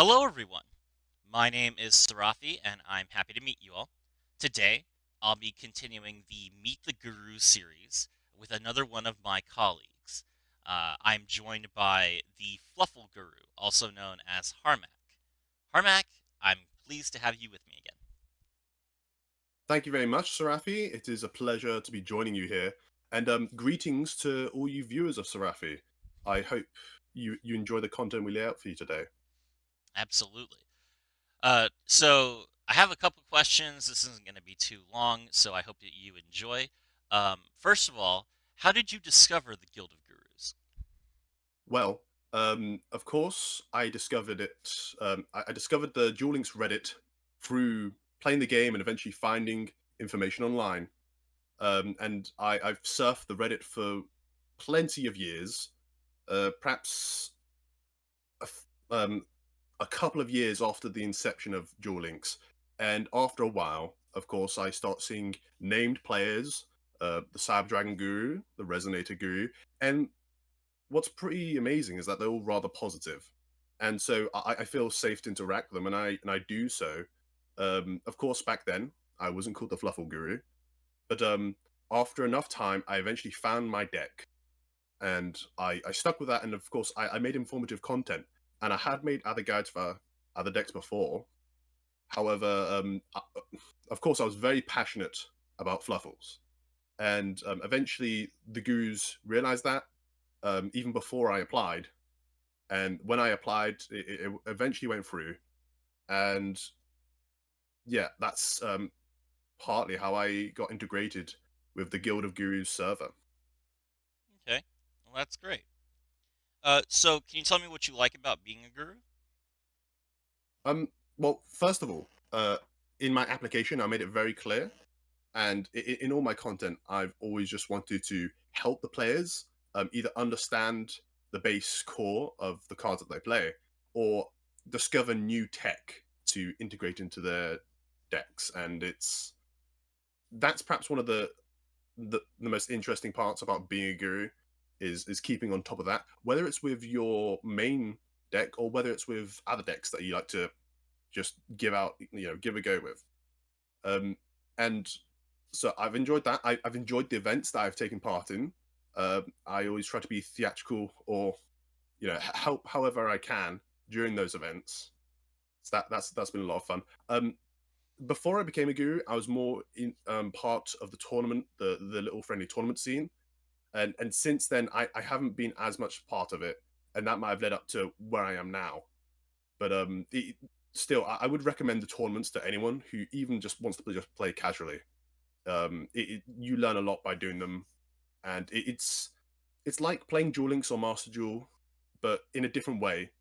Hello, everyone. My name is Sarafi, and I'm happy to meet you all. Today, I'll be continuing the Meet the Guru series with another one of my colleagues. I'm joined by the Fluffal Guru, also known as Harmak. Harmak, I'm pleased to have you with me again. Thank you very much, Sarafi. It is a pleasure to be joining you here. And greetings to all you viewers of Sarafi. I hope you enjoy the content we lay out for you today. Absolutely. So I have a couple questions. This isn't going to be too long, so I hope that you enjoy. First of all, how did you discover the Guild of Gurus? Well, of course, I discovered it. I discovered the Duel Links Reddit through playing the game and eventually finding information online. I've surfed the Reddit for plenty of years, perhaps a, f- a couple of years after the inception of Duel Links. And after a while, of course, I start seeing named players, the Cyber Dragon Guru, the Resonator Guru, and what's pretty amazing is that they're all rather positive. And so I feel safe to interact with them, and I do so. Of course, back then I wasn't called the Fluffal Guru, but after enough time, I eventually found my deck, and I stuck with that. And of course, I made informative content, and I had made other guides for other decks before. However, of course, I was very passionate about Fluffles, and eventually the gurus realized that even before I applied. And when I applied, it eventually went through, and yeah, that's partly how I got integrated with the Guild of Gurus server. Okay, well, that's great. So can you tell me what you like about being a guru? Um, well, first of all, in my application, I made it very clear, and in all my content, I've always just wanted to help the players either understand the base core of the cards that they play, or discover new tech to integrate into their decks. And it's that's perhaps one of the most interesting parts about being a guru is keeping on top of that, whether it's with your main deck or whether it's with other decks that you like to just give out, give a go with. Um, and so I've enjoyed that. I've enjoyed the events that I've taken part in. I always try to be theatrical or help however I can during those events. So that's been a lot of fun. Before I became a guru, I was more in part of the tournament, the little friendly tournament scene, and since then I haven't been as much part of it, and that might have led up to where I am now. But still, I would recommend the tournaments to anyone who even just wants to just play casually. You learn a lot by doing them, and it's like playing Duel Links or Master Duel, but in a different way.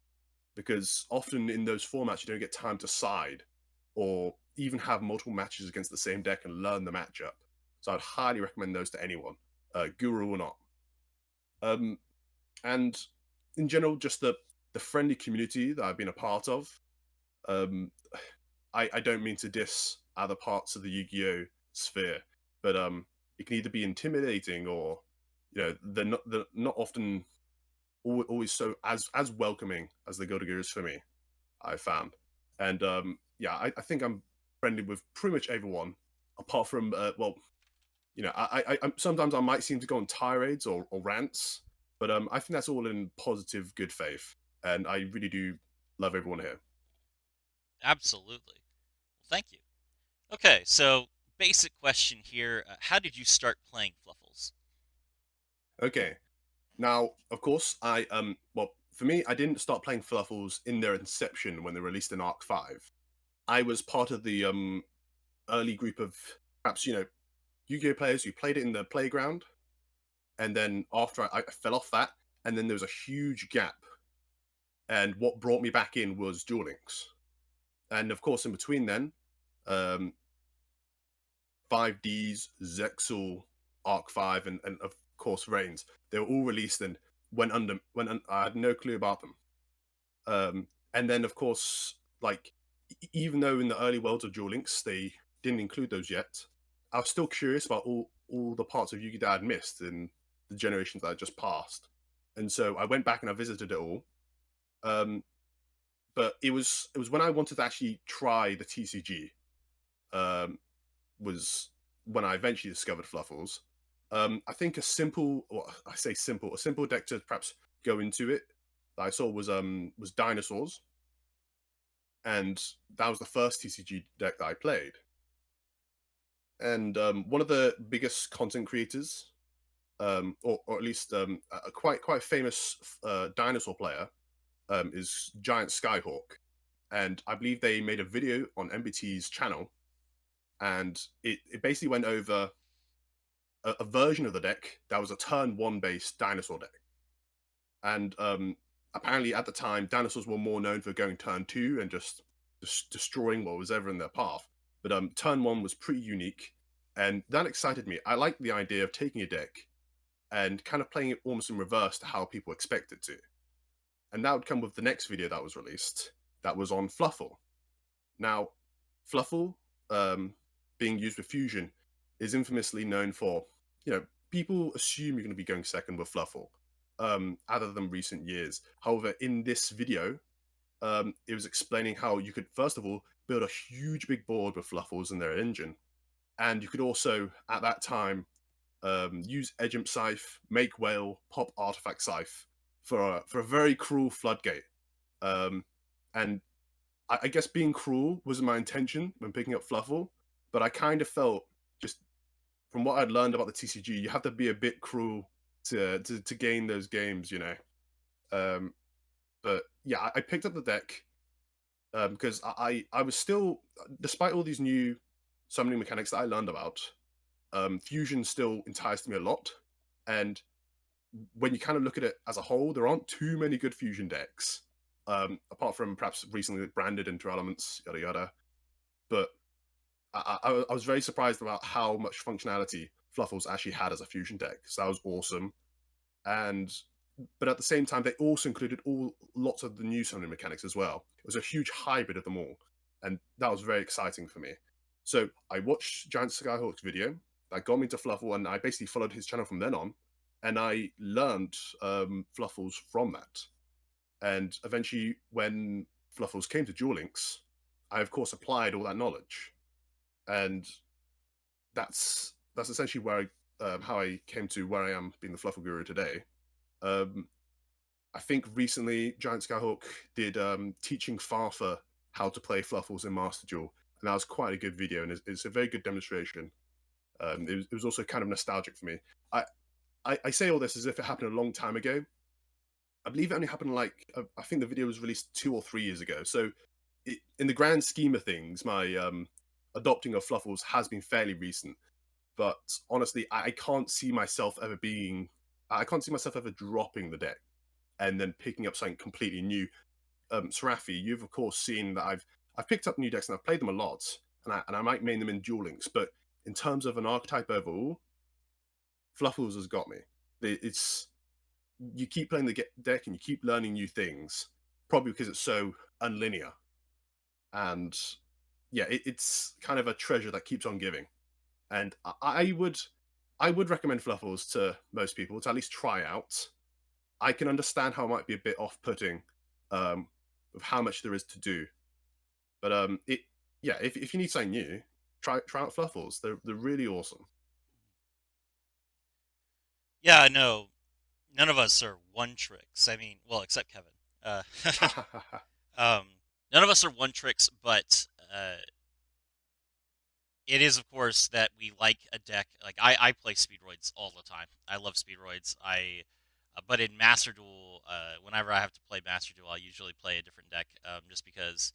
Because often in those formats, you don't get time to side or even have multiple matches against the same deck and learn the matchup. So I'd highly recommend those to anyone, Guru or not. Um, and in general, just the friendly community that I've been a part of. Um, I don't mean to diss other parts of the Yu-Gi-Oh sphere, but it can either be intimidating or they're not often always so as welcoming as the Go-To Gurus for me. I found, and yeah, I think I'm friendly with pretty much everyone, apart from sometimes I might seem to go on tirades or rants, but I think that's all in positive good faith, and I really do love everyone here. Absolutely. Well, thank you. Okay, so basic question here: how did you start playing Fluffles? Okay, now of course for me, I didn't start playing Fluffles in their inception when they released in Arc 5. I was part of the early group of perhaps Yu-Gi-Oh players who played it in the playground, and then after I fell off that, and then there was a huge gap. And what brought me back in was Duel Links, and of course in between then, um, 5Ds, Zexal, Arc 5, and of course Reigns. They were all released and I had no clue about them. And then of course, like even though in the early worlds of Duel Links they didn't include those yet, I was still curious about all the parts of Yu-Gi that I'd missed in the generations that I just passed. And so I went back and I visited it all. Um, but it was when I wanted to actually try the TCG. Um, was when I eventually discovered Fluffals. I think a simple, or I say simple, a simple deck to perhaps go into it that I saw was dinosaurs, and that was the first TCG deck that I played. And one of the biggest content creators, or at least a quite famous dinosaur player, is Giant Skyhawk, and I believe they made a video on MBT's channel, and it basically went over a version of the deck that was a turn one based dinosaur deck. And apparently at the time, dinosaurs were more known for going turn two and just destroying what was ever in their path. But turn one was pretty unique, and that excited me. I like the idea of taking a deck and kind of playing it almost in reverse to how people expect it to. And that would come with the next video that was released that was on Fluffal. Now, Fluffal, being used with Fusion, is infamously known for, people assume you're going to be going second with Fluffal, other than recent years. However, in this video, it was explaining how you could, first of all, build a huge big board with Fluffals in their engine. And you could also, at that time, use Edgemp Scythe, make Whale, pop Artifact Scythe for a very cruel floodgate. Um, and I guess being cruel was my intention when picking up Fluffal, but I kind of felt, just from what I'd learned about the TCG, you have to be a bit cruel to gain those games. Um, but yeah, I picked up the deck because I was still, despite all these new summoning mechanics that I learned about, Fusion still enticed me a lot. And when you kind of look at it as a whole, there aren't too many good Fusion decks, apart from perhaps recently branded into elements, yada yada. But I was very surprised about how much functionality Fluffles actually had as a fusion deck. So that was awesome. And but at the same time, they also included all lots of the new summoning mechanics as well. It was a huge hybrid of them all, and that was very exciting for me. So I watched Giant Skyhawk's video that got me to Fluffle, and I basically followed his channel from then on, and I learned Fluffles from that. And eventually, when Fluffles came to Duel Links, I of course applied all that knowledge, and that's essentially where how I came to where I am being the Fluffal Guru today. Um, I think recently Giant Skyhawk did teaching Farfa how to play Fluffles in Master Duel, and that was quite a good video, and it's a very good demonstration. It was also kind of nostalgic for me. I, I say all this as if it happened a long time ago. I believe it only happened like I think the video was released 2 or 3 years ago. So, in the grand scheme of things, my adopting of Fluffles has been fairly recent. But honestly, I can't see myself ever being. I can't see myself ever dropping the deck and then picking up something completely new. Sarafi, you've of course seen that I've picked up new decks and I've played them a lot, and I might main them in Duel Links. But in terms of an archetype overall, Fluffles has got me. It's you keep playing the deck and you keep learning new things, probably because it's so unlinear. And yeah, it's kind of a treasure that keeps on giving. And I would recommend Fluffles to most people to at least try out. I can understand how it might be a bit off-putting, um, with how much there is to do, but it yeah, if you need something new, try out Fluffles. They're really awesome. Yeah, no, none of us are one tricks. I mean, well, except Kevin. Uh, um, none of us are one tricks, but it is, of course, that we like a deck. Like I play Speedroids all the time. I love Speedroids. But in Master Duel, whenever I have to play Master Duel, I usually play a different deck, just because.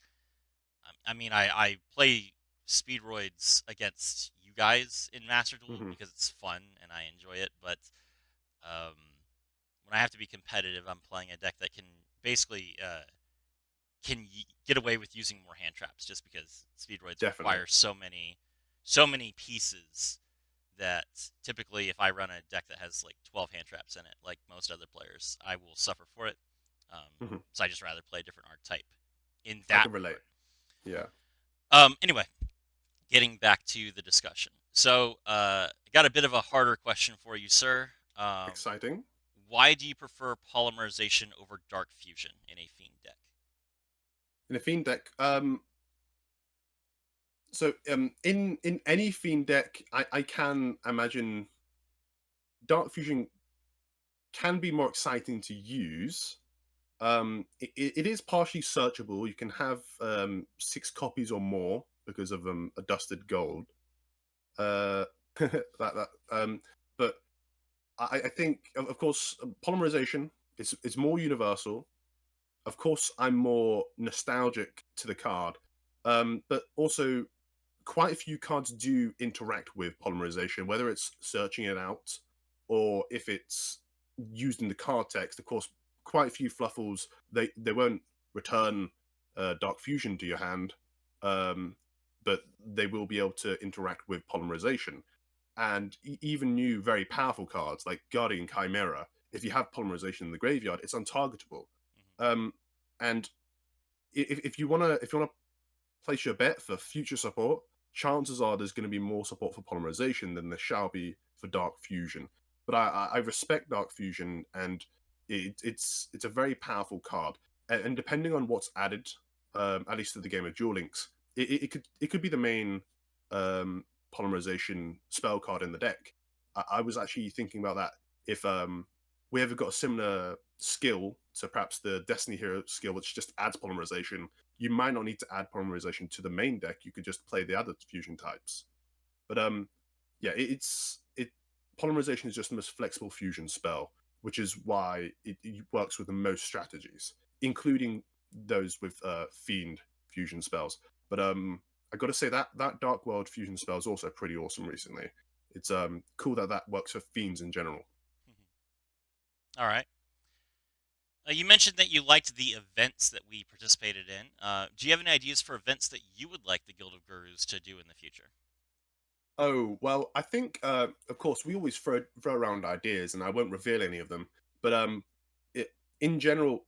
I mean, I play Speedroids against you guys in Master Duel Mhm, because it's fun and I enjoy it. But um, when I have to be competitive, I'm playing a deck that can basically get away with using more hand traps, just because Speedroids definitely. require so many pieces that typically, if I run a deck that has like 12 hand traps in it, like most other players, I will suffer for it. Mhm. So I just rather play a different archetype in I that can relate. regard. Yeah, Anyway, getting back to the discussion. So, I got a bit of a harder question for you, sir. exciting. Why do you prefer polymerization over dark fusion in a fiend deck? In a fiend deck, in any fiend deck, I can imagine Dark Fusion can be more exciting to use. It is partially searchable. You can have 6 copies or more because of a dusted gold. But I think, of course, polymerization is more universal. Of course, I'm more nostalgic to the card, but also quite a few cards do interact with polymerization, whether it's searching it out or if it's used in the card text. Of course, quite a few Fluffals they won't return Dark Fusion to your hand, um, but they will be able to interact with polymerization. And even new very powerful cards like Guardian Chimera, if you have polymerization in the graveyard, it's untargetable. Hmm. Um, and if you wanna place your bet for future support, chances are there's going to be more support for polymerization than there shall be for Dark Fusion. But I respect Dark Fusion, and it's a very powerful card. And depending on what's added, at least to the game of Duel Links, it could be the main polymerization spell card in the deck. I was actually thinking about that if we ever got a similar skill to perhaps the Destiny Hero skill, which just adds polymerization, you might not need to add polymerization to the main deck. You could just play the other fusion types. But yeah, it polymerization is just the most flexible fusion spell, which is why it works with the most strategies, including those with fiend fusion spells. But I got to say that Dark World fusion spell is also pretty awesome recently. It's cool that that works for fiends in general. All right. You mentioned that you liked the events that we participated in. Do you have any ideas for events that you would like the Guild of Gurus to do in the future? Oh, well, I think, of course, we always throw around ideas, and I won't reveal any of them. But it, in general,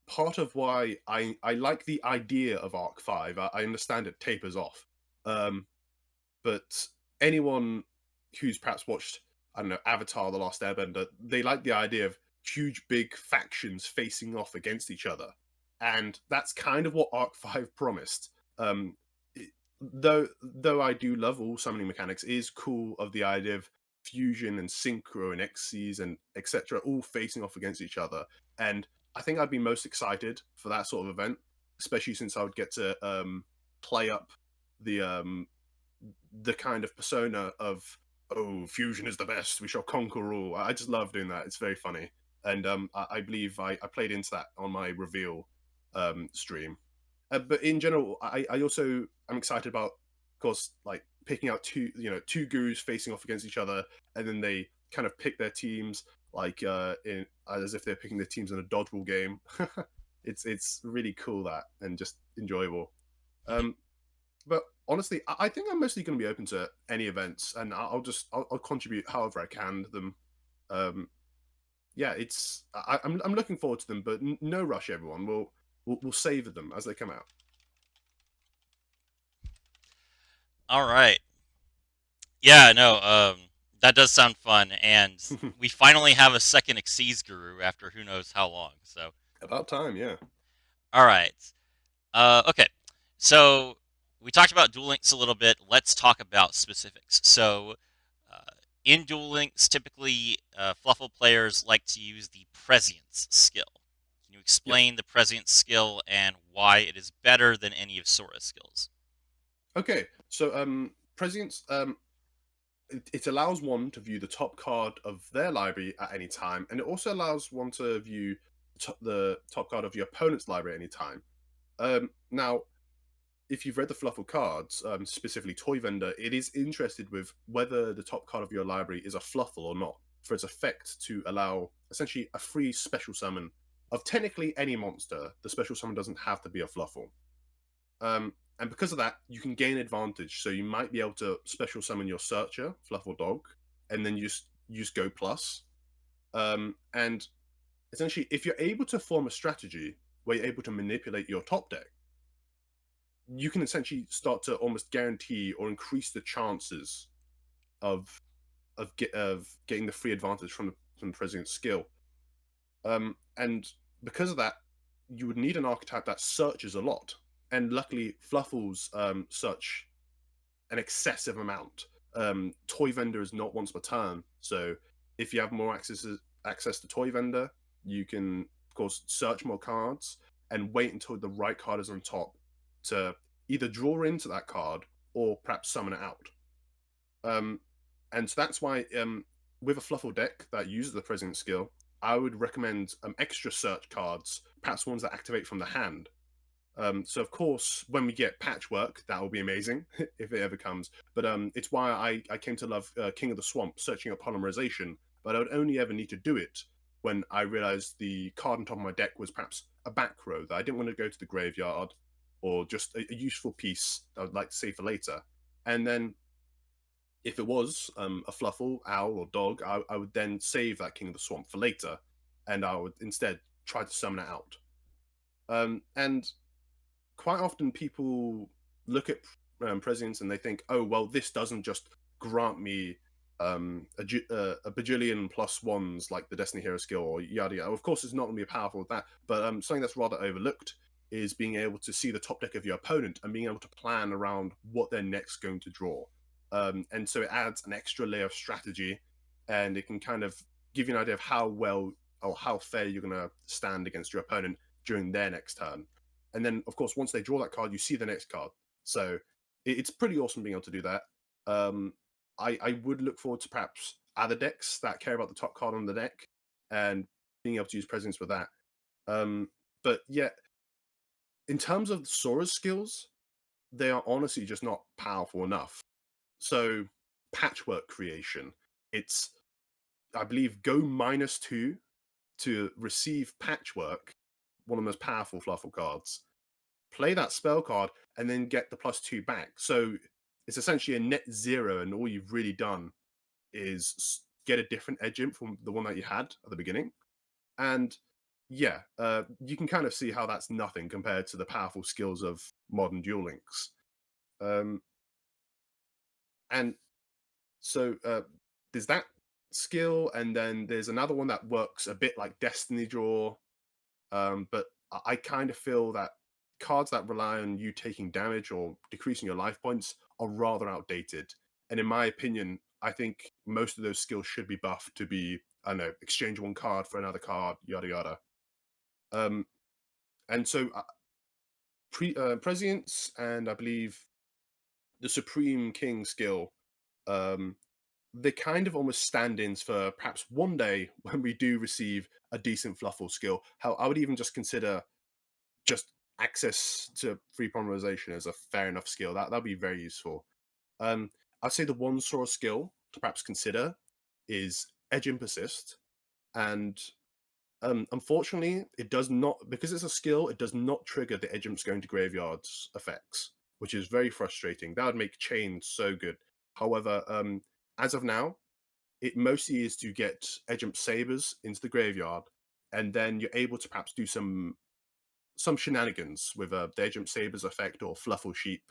part of why I like the idea of Arc Five, I understand it tapers off. Um, but anyone who's perhaps watched, I don't know, Avatar: The Last Airbender, they like the idea of huge, big factions facing off against each other, and that's kind of what Arc Five promised. Um, though I do love all summoning mechanics, it is cool of the idea of fusion and synchro and Xyz and etc. all facing off against each other, and I think I'd be most excited for that sort of event, especially since I would get to play up the um, the kind of persona of, oh, fusion is the best, we shall conquer all. I just love doing that. It's very funny, and I believe I played into that on my reveal stream. But in general, I also am excited about, of course, like picking out two gurus facing off against each other, and then they kind of pick their teams like in as if they're picking their teams in a dodgeball game. It's really cool, that, and just enjoyable. Um, but honestly, I think I'm mostly going to be open to any events, and I'll contribute however I can to them. Um, yeah, I'm looking forward to them, but no rush, everyone. We'll savor them as they come out. All right. Yeah, no, that does sound fun, and we finally have a second Xyz Guru after who knows how long. So, About time, yeah. all right. Okay. So we talked about Duel Links a little bit. Let's talk about specifics. So, uh, in Duel Links, typically Fluffle players like to use the Prescience skill. Can you Yes. explain the Prescience skill and why it is better than any of Sora's skills? Okay. So prescience it allows one to view the top card of their library at any time, and it also allows one to view the top card of your opponent's library at any time. Now, if you've read the Fluffal cards, specifically Toy Vendor, it is interested with whether the top card of your library is a Fluffal or not, for its effect to allow essentially a free special summon of technically any monster. The special summon doesn't have to be a Fluffal. And because of that, you can gain advantage. So you might be able to special summon your Searcher, Fluffal Dog, and then use Go Plus. And essentially, if you're able to form a strategy where you're able to manipulate your top deck, you can essentially start to almost guarantee or increase the chances of of getting the free advantage from the president's skill. And because of that, you would need an archetype that searches a lot. and luckily, Fluffals such an excessive amount. Toy vendor is not once per turn, so if you have more access to toy vendor, you can of course search more cards and wait until the right card is on top to either draw into that card or perhaps summon it out. Um, and so that's why with a Fluffle deck that uses the President skill, I would recommend extra search cards, perhaps ones that activate from the hand. So of course, when we get patchwork, that will be amazing if it ever comes. But it's why I came to love King of the Swamp, searching up polymerization. But I would only ever need to do it when I realized the card on top of my deck was perhaps a back row that I didn't want to go to the graveyard, or just a useful piece I would like to save for later. And then if it was a Fluffle, owl, or dog, I would then save that King of the Swamp for later, and I would instead try to summon it out. And quite often people look at presidents and they think, oh well, this doesn't just grant me a bajillion plus ones like the Destiny Hero skill or yada yada. Of course, it's not going to be powerful with that, but something that's rather overlooked is being able to see the top deck of your opponent and being able to plan around what they're next going to draw. And so it adds an extra layer of strategy, and it can kind of give you an idea of how well or how fair you're going to stand against your opponent during their next turn. And then, of course, once they draw that card, you see the next card. So it's pretty awesome being able to do that. Um, I would look forward to perhaps other decks that care about the top card on the deck and being able to use presence with that. But yeah, in terms of Sora's skills, they are honestly just not powerful enough. So patchwork creation, it's I believe go -2 to receive patchwork, one of the most powerful Fluffle cards, play that spell card, and then get the +2 back. So it's essentially a net zero, and all you've really done is get a different edge imp from the one that you had at the beginning. And yeah, you can kind of see how that's nothing compared to the powerful skills of modern Duel Links. Um, and so there's that skill, and then there's another one that works a bit like Destiny Draw. But I kind of feel that cards that rely on you taking damage or decreasing your life points are rather outdated. And in my opinion, I think most of those skills should be buffed to be, I don't know, exchange one card for another card, yada yada. Um, and so Prescience and I believe the Supreme King skill, um, they kind of almost stand-ins for perhaps one day when we do receive a decent Fluffle skill. How I would even just consider just access to free polymerization as a fair enough skill. That'd be very useful. Um, I'd say the one sort of skill to perhaps consider is Edge and Persist, and unfortunately, it does not, because it's a skill. It does not trigger the Edge Imps going to graveyards effects, which is very frustrating. That would make Chain so good. However, as of now, it mostly is to get Edge Imp Sabers into the graveyard, and then you're able to perhaps do some shenanigans with the Agent Sabers effect or Fluffle Sheep,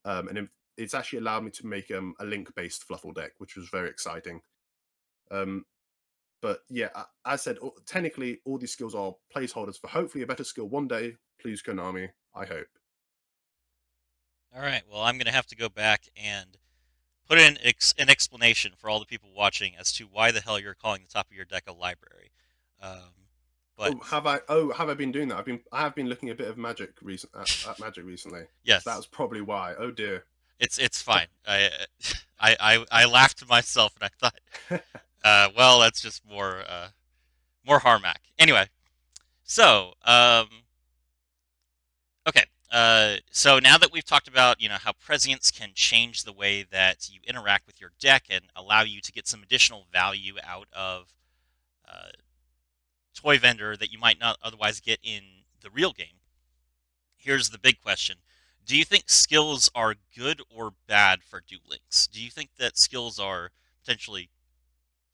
and it's actually allowed me to make a link-based Fluffle deck, which was very exciting. Um, but yeah, as I said, technically all these skills are placeholders for hopefully a better skill one day. Please, Konami, I hope. All right. Well, I'm going to have to go back and put in an explanation for all the people watching as to why the hell you're calling the top of your deck a library. Um, but Oh, have I? Oh, have I been doing that? I have been looking a bit of at Magic recently, so that yes, was probably why. Oh dear. it's fine. I laughed to myself and I thought, well, that's just more Harmak. Anyway, so okay. So now that we've talked about, how prescience can change the way that you interact with your deck and allow you to get some additional value out of uh, toy vendor that you might not otherwise get in the real game. Here's the big question. Do you think skills are good or bad for Duel Links? Do you think that skills are potentially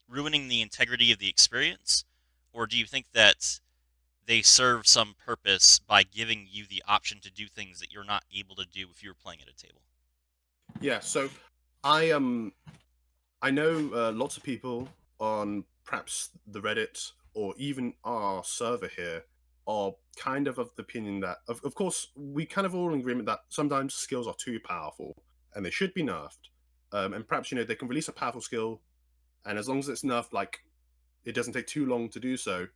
ruining the integrity of the experience? Or do you think that they serve some purpose by giving you the option to do things that you're not able to do if you were playing at a table? Yeah. So I I know lots of people on perhaps the Reddit or even our server here are kind of the opinion that, of course, we kind of all in agreement that sometimes skills are too powerful and they should be nerfed. And perhaps they can release a powerful skill, and as long as it's nerfed, like it doesn't take too long to do so,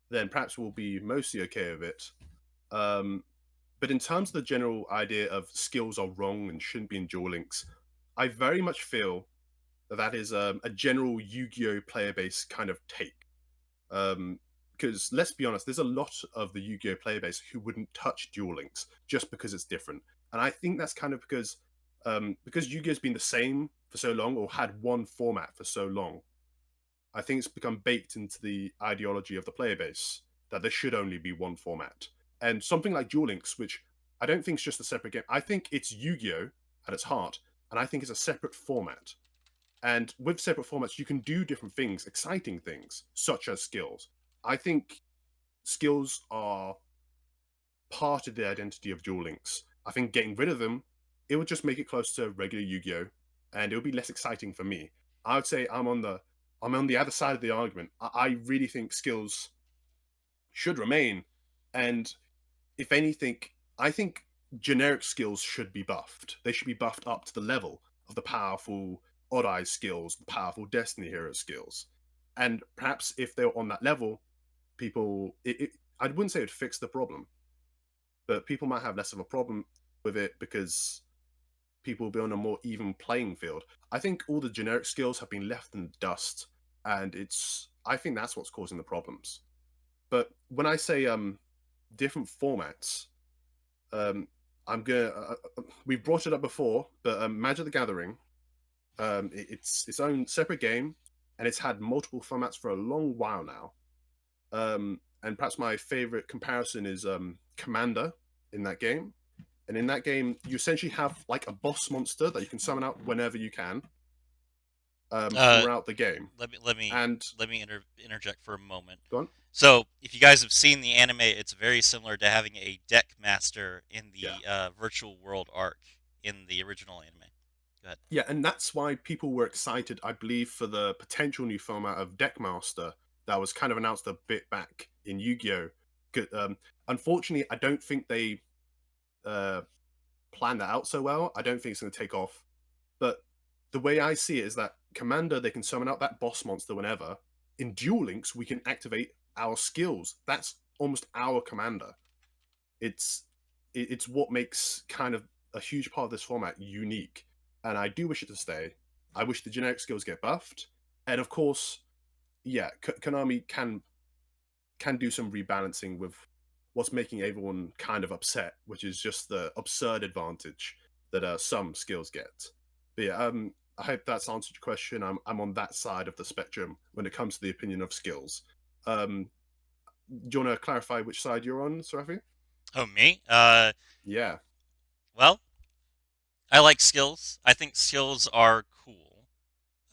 then perhaps we'll be mostly okay with it. Um, but in terms of the general idea of skills are wrong and shouldn't be in Duel Links, I very much feel that that is a general Yu-Gi-Oh player base kind of take. Um, because let's be honest, there's a lot of the Yu-Gi-Oh player base who wouldn't touch Duel Links just because it's different, and I think that's kind of because Yu-Gi-Oh's been the same for so long or had one format for so long. I think it's become baked into the ideology of the player base that there should only be one format. And something like Duel Links, which I don't think is just a separate game. I think it's Yu-Gi-Oh at its heart, and I think it's a separate format. And with separate formats, you can do different things, exciting things, such as skills. I think skills are part of the identity of Duel Links. I think getting rid of them, it would just make it close to regular Yu-Gi-Oh, and it would be less exciting for me. I would say I'm on the other side of the argument. I really think skills should remain, and if anything, I think generic skills should be buffed. They should be buffed up to the level of the powerful Odd Eye skills, the powerful Destiny Hero skills. And perhaps if they're on that level, I wouldn't say it would fix the problem, but people might have less of a problem with it because people will be on a more even playing field. I think all the generic skills have been left in the dust, and I think that's what's causing the problems. But when I say different formats, um, I'm gonna. We've brought it up before, but Magic the Gathering, it's its own separate game, and it's had multiple formats for a long while now. And perhaps my favorite comparison is Commander in that game. And in that game, you essentially have like a boss monster that you can summon out whenever you can Uh, throughout the game. let me let me And let me interject for a moment. go on. So, if you guys have seen the anime, it's very similar to having a deck master in Yeah. the virtual world arc in the original anime. Go ahead. Yeah, and that's why people were excited, I believe, for the potential new format of Deckmaster that was kind of announced a bit back in Yu-Gi-Oh! Unfortunately, I don't think they uh, planned that out so well. I don't think it's going to take off. But the way I see it is that Commander, they can summon out that boss monster whenever. In Duel Links, we can activate our skills. That's almost our Commander. It's it's what makes kind of a huge part of this format unique, and I do wish it to stay. I wish the generic skills get buffed, and of course, yeah, Konami can do some rebalancing with what's making everyone kind of upset, which is just the absurd advantage that some skills get. But yeah, I hope that's answered your question. I'm on that side of the spectrum when it comes to the opinion of skills. Do you want to clarify which side you're on, Sarafi? Oh, me? Yeah. Well, I like skills. I think skills are cool.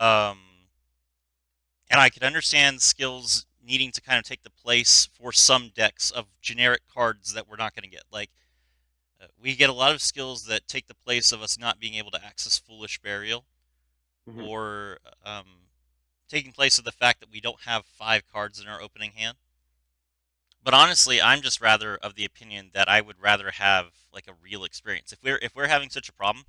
Um, and I could understand skills needing to kind of take the place for some decks of generic cards that we're not going to get. Like, we get a lot of skills that take the place of us not being able to access Foolish Burial, Mhm. or taking place of the fact that we don't have 5 cards in our opening hand. But honestly, I'm just rather of the opinion that I would rather have like a real experience. If we're having such a problem,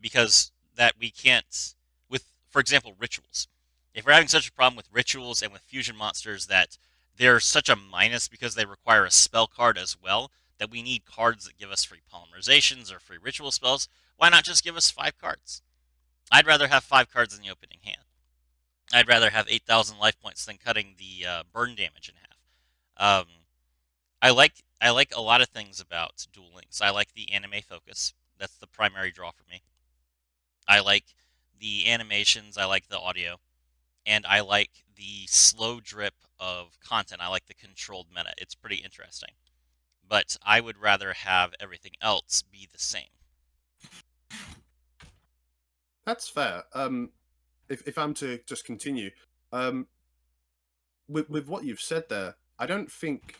because that we can't, with, for example, rituals. If we're having such a problem with rituals and with fusion monsters that they're such a minus because they require a spell card as well, that we need cards that give us free polymerizations or free ritual spells, why not just give us 5 cards? I'd rather have 5 cards in the opening hand. I'd rather have 8,000 life points than cutting the burn damage in half. I like a lot of things about Duel Links. I like the anime focus. That's the primary draw for me. I like the animations, I like the audio, and I like the slow drip of content. I like the controlled meta. It's pretty interesting. But I would rather have everything else be the same. That's fair. If I'm to just continue, um, with what you've said there, I don't think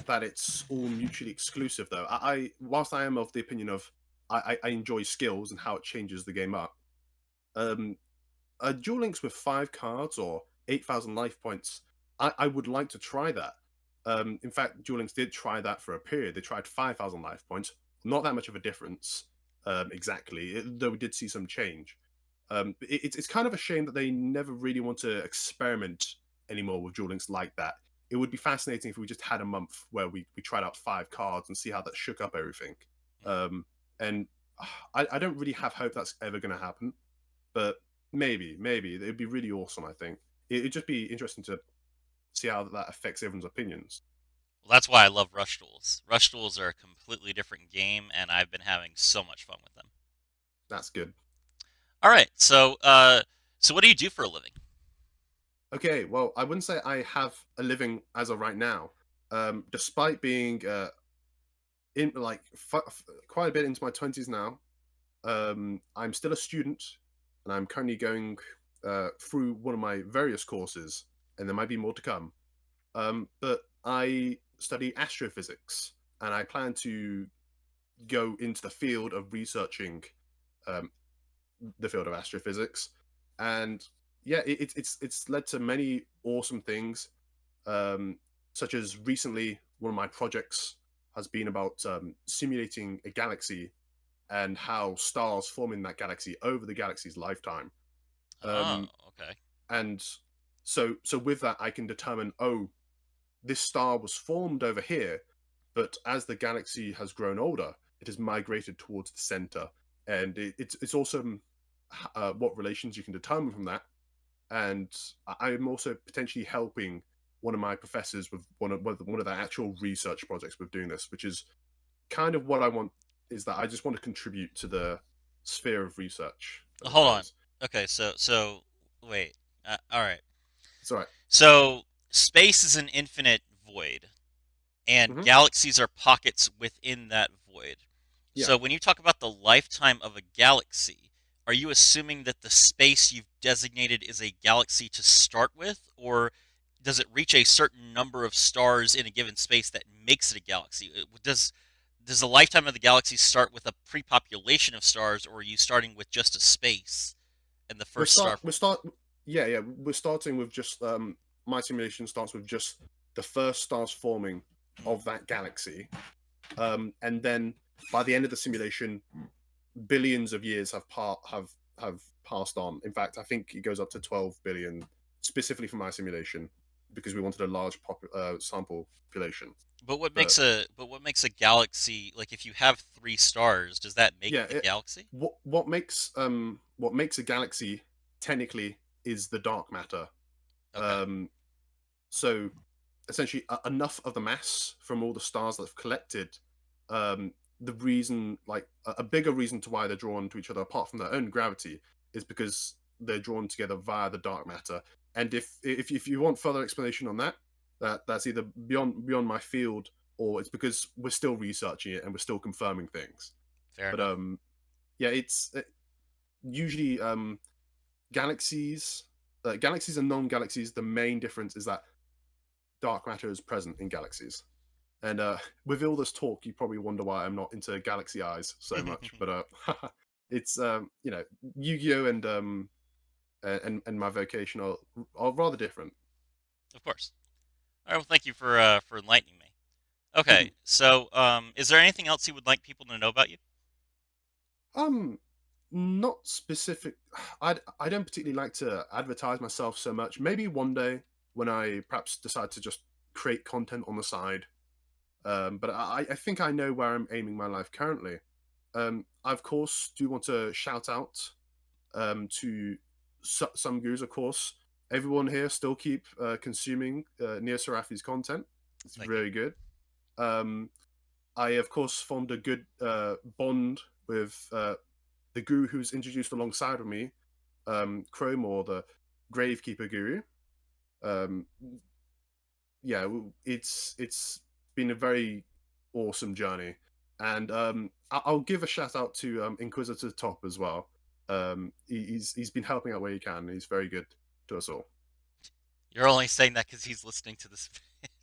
that it's all mutually exclusive. Though whilst I am of the opinion of I enjoy skills and how it changes the game up. Um, Duel Links with 5 cards or 8,000 life points, I would like to try that. In fact, Duel Links did try that for a period. They tried 5,000 life points. Not that much of a difference, exactly, though we did see some change. It's kind of a shame that they never really want to experiment anymore with Duel Links like that. It would be fascinating if we just had a month where we tried out 5 cards and see how that shook up everything. Mm. And I don't really have hope that's ever going to happen, but maybe it'd be really awesome. I think it'd just be interesting to see how that affects everyone's opinions. Well, that's why I love Rush Duels. Rush Duels are a completely different game, and I've been having so much fun with them. That's good. All right, so what do you do for a living? Okay, well, I wouldn't say I have a living as of right now. Despite being in like quite a bit into my 20s now, I'm still a student, and I'm currently going through one of my various courses, and there might be more to come. But I study astrophysics, and I plan to go into the field of researching um, the field of astrophysics. And yeah, it's led to many awesome things, um, such as recently one of my projects has been about simulating a galaxy and how stars form in that galaxy over the galaxy's lifetime. Oh, Um, okay. and so with that, I can determine, oh, this star was formed over here, but as the galaxy has grown older, it has migrated towards the center, and it's awesome what relations you can determine from that. And I'm also potentially helping one of my professors with one of their actual research projects with doing this, which is kind of what I want. Is that I just want to contribute to the sphere of research, as it Hold on. goes. Okay, so wait. All right. It's all right. So space is an infinite void, and Mm-hmm. galaxies are pockets within that void. Yeah, So when you talk about the lifetime of a galaxy, are you assuming that the space you've designated is a galaxy to start with, or does it reach a certain number of stars in a given space that makes it a galaxy? Does the lifetime of the galaxy start with a pre-population of stars, or are you starting with just a space and the we're first start star we're formed? start yeah, we're starting with just my simulation starts with just the first stars forming of that galaxy, and then by the end of the simulation, billions of years have passed on. In fact, I think it goes up to 12 billion specifically for my simulation because we wanted a large sample population. But But what makes a galaxy, like if you have three stars, does that make yeah, it a galaxy? what makes a galaxy technically is the dark matter. Okay, Um, so essentially, enough of the mass from all the stars that have collected. The reason, like a bigger reason to why they're drawn to each other, apart from their own gravity, is because they're drawn together via the dark matter. And if you want further explanation on that, that's either beyond my field, or it's because we're still researching it and we're still confirming things. fair But enough. yeah, it's usually galaxies. Galaxies and non-galaxies. The main difference is that dark matter is present in galaxies. And with all this talk, you probably wonder why I'm not into Galaxy Eyes so much. But it's Yu-Gi-Oh and my vocation are rather different. Of course. All right. Well, thank you for enlightening me. Okay. So, is there anything else you would like people to know about you? um, Not specific. I don't particularly like to advertise myself so much. Maybe one day when I perhaps decide to just create content on the side. But I think I know where I'm aiming my life currently. I of course do want to shout out to some gurus, of course. Everyone here still keep consuming Neo Serafi's content. It's Thank you. very good. Um, I, of course, formed a good bond with the guru who's introduced alongside of me, Chrome, or the Gravekeeper guru. Um, yeah, it's been a very awesome journey, and I'll give a shout out to Inquisitor Top as well. He's been helping out where he can. He's very good to us all. You're only saying that because he's listening to this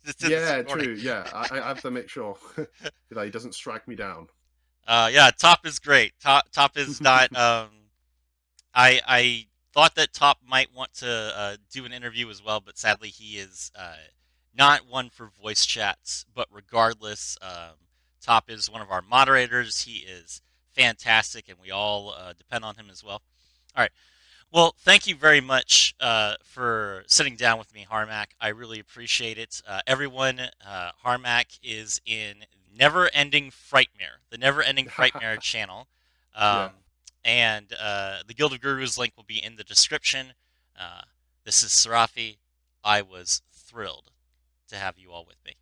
to this Yeah, recording. true. Yeah, I have to make sure that he doesn't strike me down. Yeah, Top is great. Top is not. I thought that Top might want to do an interview as well, but sadly he is not one for voice chats, but regardless, Top is one of our moderators. He is fantastic, and we all depend on him as well. All right. Well, thank you very much for sitting down with me, Harmak. I really appreciate it. Everyone, Harmak is in Never Ending Frightmare, the Never Ending Frightmare channel. Yeah. Um, and the Guild of Gurus link will be in the description. Uh, this is Sarafi. I was thrilled to have you all with me.